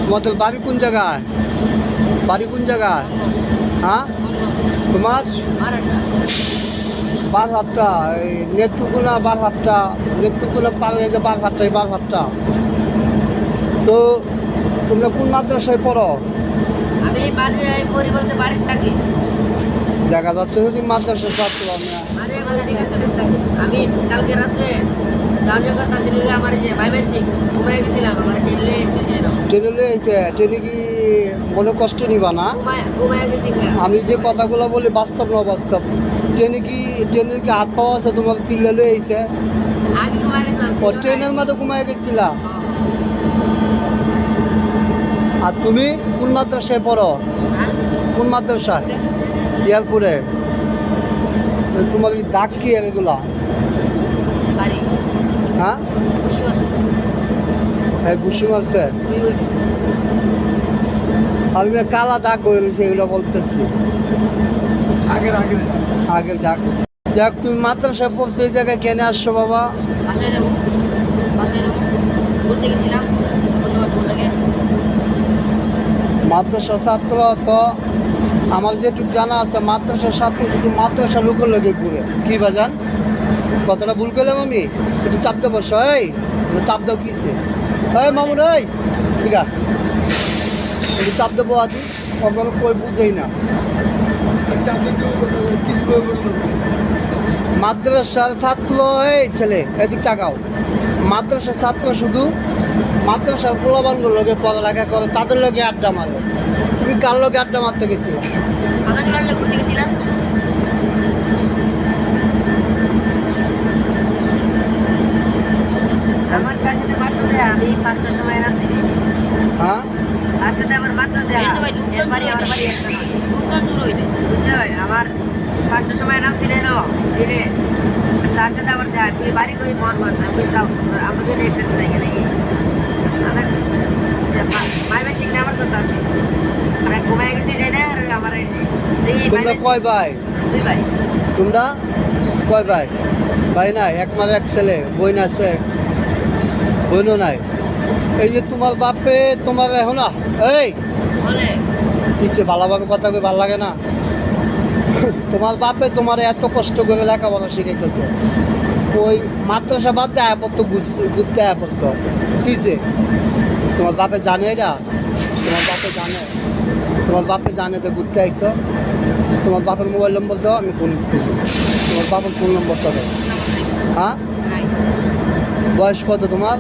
তোমাদের বাড়ি কোন জায়গায়? বাড়ি কোন জায়গায়? হ্যাঁ, তোমার বারহাট্টা, এই নেত্রকোনা বারহাট্টা, নেত্রকোনা পার হয়ে যে বারহাট্টা, এই বারহাট্টা। তো তোমরা কোন মাদ্রাসায় পড়ো? আমি পড়ি বলতে বাড়িতে থাকি। দেখা যাচ্ছে যদি মাদ্রাসার ছাত্র। আমি কালকে রাত্রে যাওয়ার কথা ছিল, আমার যে ভাই সিং ঘুমাই গেছিলাম, আমার ট্রেনে এসে ট্রেনে এসে ট্রেনে কি মনে কষ্ট নিবা না? ঘুমাই গেছি। আমি যে কথাগুলো বলি বাস্তব না অবাস্তব? ট্রেনে কি হাত পাওয়া আছে? তোমার তিল্লা লয়ে এসে আমি ঘুমাই গেছিলাম। ও ট্রেনের মধ্যে ঘুমাই গেছিলা? আর তুমি কোন মাদ্রাসায় পড়ো? কোন মাদ্রাসায়? ইয়ারপুরে। তোমার কি দাগ কি এগুলা? হ্যাঁ, ঘুষি মারছে। আমি কালা দাগ হয়ে রয়েছে এগুলো বলতেছি, আগের দাগ। যাক, তুমি মাদ্রাসায় পড়ছো, এই জায়গায় কেন আসছো বাবা? মাদ্রাসা ছাত্র তো আমার যেটুকু জানা আছে, মাদ্রাসা ছাত্র শুধু মাদ্রাসা লোকের লোকে ঘুরে। কি বাজান, কতটা ভুল করলাম আমি? একটু চাপ দেবো, এই চাপ দাও কিসে? এই মামুন, এই দিঘা একটু চাপ দেবো আজি, ওগুলো কই বুঝেই না। মাদ্রাসার ছাত্র, এই ছেলে এদিক তাকাও। মাদ্রাসার ছাত্র শুধু মাদ্রাসার পোলাবানগুলোর লোকে পড়ালেখা করে, তাদের লোকে আড্ডা মারে। তুমি কার লোকে আড্ডা মারতে গেছিলে? ঘুরতে গেছিলাম। আমার তার সাথে মাত্র দেয়া, আমি 5টার সময় নামছি। হ্যাঁ, তার সাথে আমার মাত্র দেয়া, বুঝছো? আমার 5টার সময় নামছিলেন দিনে, তার সাথে আমার দেয়া। তুই বাড়ি কই? মরগঞ্জ। আমি আমরা যদি একসাথে যাই নাকি? আমার ভাই সিং আমার কথা আছে। আমরা ঘুমাই গেছি না, আর আমার তোমরা কয় ভাই? 2 ভাই। তোমরা কয় ভাই? ভাই নাই, একমাত্র এক ছেলে। বোন আছে? বোনও নাই। এই যে তোমার বাপে তোমার এখন না, এই বলে ইচ্ছে ভালোভাবে কথা কই, ভালো লাগে না? তোমার বাপে তোমার এত কষ্ট করে লেখাপড়া শিখাইতেছে, ওই মাদ্রাসা বাদ দিয়ে আয়াপত্র ঘুরতে আয়াপত্র কিছে? তোমার বাপে জানে এটা? তোমার বাপে জানে? তোমার বাপে জানে যে ঘুরতে আইছ? তোমার বাপের মোবাইল নম্বর দাও, আমি ফোন খুঁজো। তোমার বাপের ফোন নম্বরটা দাও। হ্যাঁ, বয়স কত তোমার?